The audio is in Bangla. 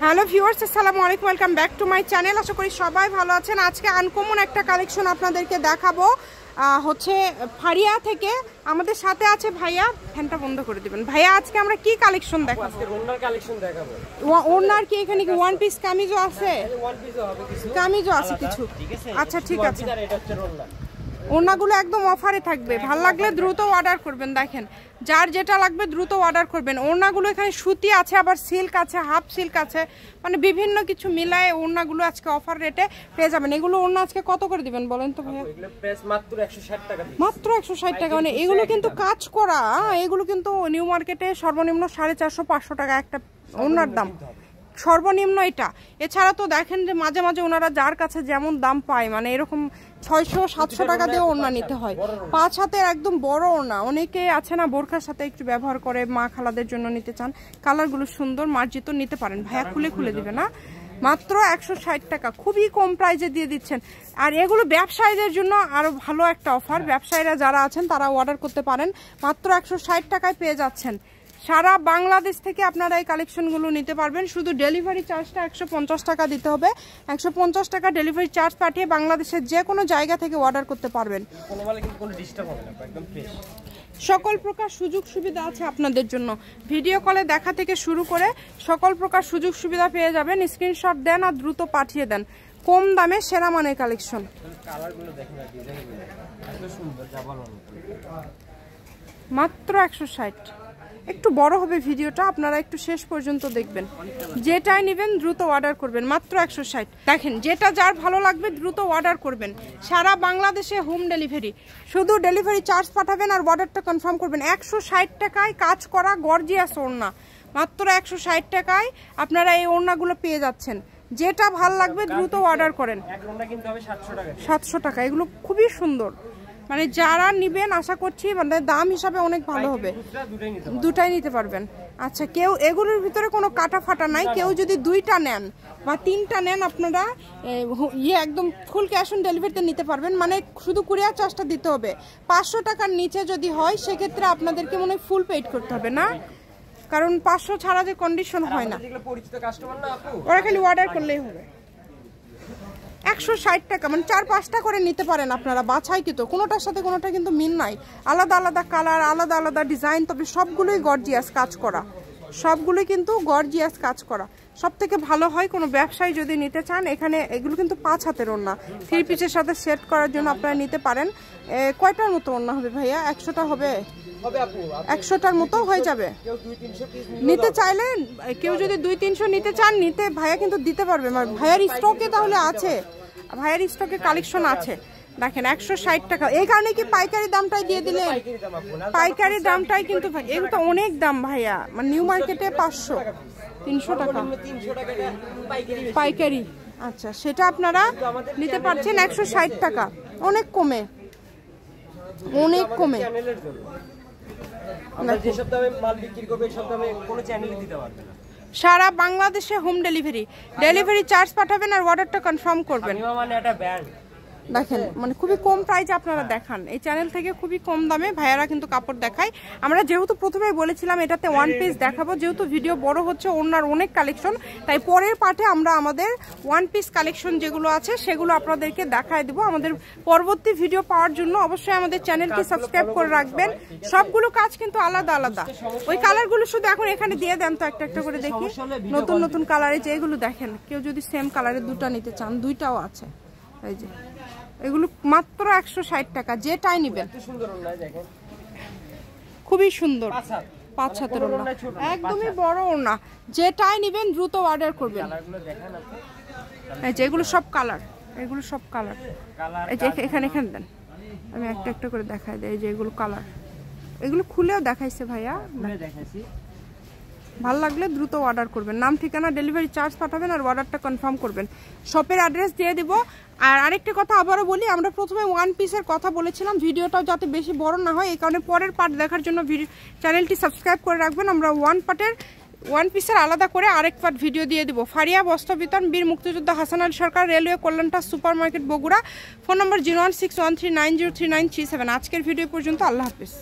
হ্যালো ভিউয়ার্স, আসসালামু আলাইকুম, welcome back to my channel. আশা করি সবাই ভালো আছেন। আজকে আনকমন একটা কালেকশন আপনাদেরকে দেখাবো, হচ্ছে ফারিয়া থেকে। আমাদের সাথে আছে ভাইয়া। ফ্যানটা বন্ধ করে দিবেন ভাইয়া। আজকে আমরা কি কালেকশন দেখাবো? আজকে ওড়নার কালেকশন দেখাবো। ওড়নার কি এখানে কি ওয়ান পিস কামিজও আছে? ওয়ান পিসও হবে কিছু, কামিজও আছে কিছু। ঠিক আছে, আচ্ছা ঠিক আছে। এটা হচ্ছে ওড়না। ওড়নাগুলো একদম অফারে থাকবে, ভালো লাগলে দ্রুত অর্ডার করবেন। দেখেন, যার যেটা লাগবে দ্রুত অর্ডার করবেন। ওড়নাগুলো এখানে সুতি আছে, আবার সিল্ক আছে, হাফ সিল্ক আছে, মানে বিভিন্ন কিছু মিলায়ে ওড়নাগুলো আজকে অফার রেটে পেয়ে যাবেন। এগুলো ওড়না আজকে কত করে দিবেন বলেন তো ভাইয়া? এগুলো প্রাইস মাত্র 160 টাকা। মাত্র 160 টাকা। মানে এগুলো কিন্তু কাজ করা, এগুলো কিন্তু নিউ মার্কেটে সর্বনিম্ন 450-500 টাকা একটা ওড়নার দাম, সর্বনিম্ন এটা। এছাড়া তো দেখেন যে মাঝে মাঝে ওনারা যার কাছে যেমন দাম পায়, মানে এরকম 600-700 টাকা দিয়ে ওড়না নিতে হয়। 5 হাতের একদম বড় ওড়না। অনেকে আছে না বোরখার সাথে একটু ব্যবহার করে, মা খালাদের জন্য নিতে চান। কালারগুলো সুন্দর, মার্জিত নিতে পারেন। ভাইয়া খুলে খুলে দিবে না? মাত্র 160 টাকা, খুবই কম প্রাইসে দিয়ে দিচ্ছেন। আর এগুলো ব্যবসায়ীদের জন্য আরো ভালো একটা অফার। ব্যবসায়ীরা যারা আছেন তারা অর্ডার করতে পারেন। মাত্র 160 টাকায় পেয়ে যাচ্ছেন। সারা বাংলাদেশ থেকে আপনারা এই কালেকশনগুলো নিতে পারবেন। শুধু ডেলিভারি চার্জটা 150 টাকা দিতে হবে। 150 টাকা ডেলিভারি চার্জ পাঠিয়ে বাংলাদেশের যে কোনো জায়গা থেকে অর্ডার করতে পারবেন। কোনো ডিস্টার্ব হবে না, একদম ফ্রেশ। সকল প্রকার সুযোগ সুবিধা আছে আপনাদের জন্য। ভিডিও কলে দেখা থেকে শুরু করে সকল প্রকার সুযোগ সুবিধা পেয়ে যাবেন। স্ক্রিনশট দেন আর দ্রুত পাঠিয়ে দেন। কম দামে সেরা মানের কালেকশন। কালারগুলো দেখেন, ডিজাইনগুলো এত সুন্দর, যা বলার মতো। মাত্র 160। একটু বড় হবে ভিডিওটা, আপনারা একটু শেষ পর্যন্ত দেখবেন। যেটাই নেবেন দ্রুত অর্ডার করবেন। মাত্র 160। দেখেন, যেটা যার ভালো লাগবে দ্রুত অর্ডার করবেন। সারা বাংলাদেশে হোম ডেলিভারি। শুধু ডেলিভারি চার্জ পাঠাবেন আর অর্ডারটা কনফার্ম করবেন। 160 টাকায় কাজ করা গর্জিয়াস ওড়না। মাত্র 160 টাকায় আপনারা এই ওড়নাগুলো পেয়ে যাচ্ছেন। যেটা ভালো লাগবে দ্রুত অর্ডার করেন। 700 টাকা। এগুলো খুবই সুন্দর, মানে যারা নিবেন আশা করছি মানে দাম হিসাবে অনেক ভালো হবে। দুটাই নিতে পারবেন। আচ্ছা, কেউ এগুলোর ভিতরে কোনো কাটা ফাটা নাই। কেউ যদি 2টা নেন বা 3টা নেন, আপনারা একদম ফুল ক্যাশ অন ডেলিভারিতে নিতে পারবেন। মানে শুধু কুরিয়ার চার্জটা দিতে হবে। 500 টাকার নিচে যদি হয় সেক্ষেত্রে আপনাদেরকে মনে হয় ফুল পেইড করতে হবে না, কারণ 500 ছাড়া যে কন্ডিশন হয় না। ওরা খালি অর্ডার করলেই হবে। 160 টাকা, মানে 4-5টা করে নিতে পারেন আপনারা। বাছাই কিন্তু কোনোটার সাথে কোনোটা কিন্তু মিল নাই। আলাদা আলাদা কালার, আলাদা আলাদা ডিজাইন, তবে সবগুলোই গর্জিয়াস কাজ করা। সবগুলোই কিন্তু গর্জিয়াস কাজ করা। সব থেকে ভালো হয় কোনো ব্যবসায়ী যদি নিতে চান, এখানে এগুলো কিন্তু 5 হাতের ওড়না। 3 পিসের সাথে সেট করার জন্য আপনারা নিতে পারেন। কয়টার মতো ওড়না হবে ভাইয়া? 100টা হবে? 100টার মতো হয়ে যাবে। নিতে চাইলে কেউ যদি 200-300 নিতে চান, নিতে ভাইয়া কিন্তু দিতে পারবে। ভাইয়ার স্টকে তাহলে আছে, ভাইয়ার স্টকে কালেকশন আছে। দেখেন 160 টাকা। এই কারণে কি পাইকারি দামটাই দিয়ে দিলে? পাইকারি দামটাই কিন্তু এগুলো তো অনেক দাম ভাইয়া। মানে নিউ মার্কেটে 500-300 টাকা পাইকারি। আচ্ছা, সেটা আপনারা নিতে পারছেন 160 টাকা। অনেক কমে, অনেক কমে। সারা বাংলাদেশে হোম ডেলিভারি। ডেলিভারি চার্জ পাঠাবেন আর অর্ডারটা কনফার্ম করবেন। দেখেন, মানে খুবই কম প্রাইসে আপনারা দেখান। এই চ্যানেল থেকে খুবই কম দামে ভাইয়ারা কিন্তু কাপড় দেখায়। আমরা যেহেতু প্রথমেই বলেছিলাম এটাতে ওয়ান পিস দেখাবো, যেহেতু ভিডিও বড় হচ্ছে, ওনার অনেক কালেকশন, তাই পরের পার্টে আমরা আমাদের ওয়ান পিস কালেকশন যেগুলো আছে সেগুলো আপনাদেরকে দেখায় দেবো। আমাদের পরবর্তী ভিডিও পাওয়ার জন্য অবশ্যই আমাদের চ্যানেলকে সাবস্ক্রাইব করে রাখবেন। সবগুলো কাজ কিন্তু আলাদা আলাদা। ওই কালারগুলো শুধু এখন এখানে দিয়ে দেন তো, একটা একটা করে দেখি। নতুন নতুন কালারে যেগুলো দেখেন, কেউ যদি সেম কালারে 2টা নিতে চান, 2টাও আছে। এই যে এগুলো মাত্র 160 টাকা। যেটাই নিবেন খুবই সুন্দর। 5 হাতের ওড়না, একদমই বড় ওড়না। যেটাই নিবেন দ্রুত অর্ডার করবেন। এই যে এগুলো সব কালার, এগুলো সব কালার। এই যে এখানে এখানে দেন, আমি একটা একটা করে দেখাই দিই। এই যে এগুলো কালার, এগুলো খুলেও দেখাইছে ভাইয়া। ভালো লাগলে দ্রুত অর্ডার করবেন। নাম, ঠিকানা, ডেলিভারি চার্জ পাঠাবেন আর অর্ডারটা কনফার্ম করবেন। শপের অ্যাড্রেস দিয়ে দিব। আর আরেকটা কথা আবারও বলি, আমরা প্রথমে ওয়ান পিসের কথা বলেছিলাম, ভিডিওটাও যাতে বেশি বড় না হয়, এই কারণে পরের পার্ট দেখার জন্য চ্যানেলটি সাবস্ক্রাইব করে রাখবেন। আমরা ওয়ান পিসের আলাদা করে আরেক পার্ট ভিডিও দিয়ে দিব। ফারিয়া বস্ত্র বিতান, বীর মুক্তিযোদ্ধা হাসান আলী সরকার, রেলওয়ে কল্যাণটা super market, Bogura. Phone number 01613903937। আজকের ভিডিও পর্যন্ত। আল্লাহ হাফিজ।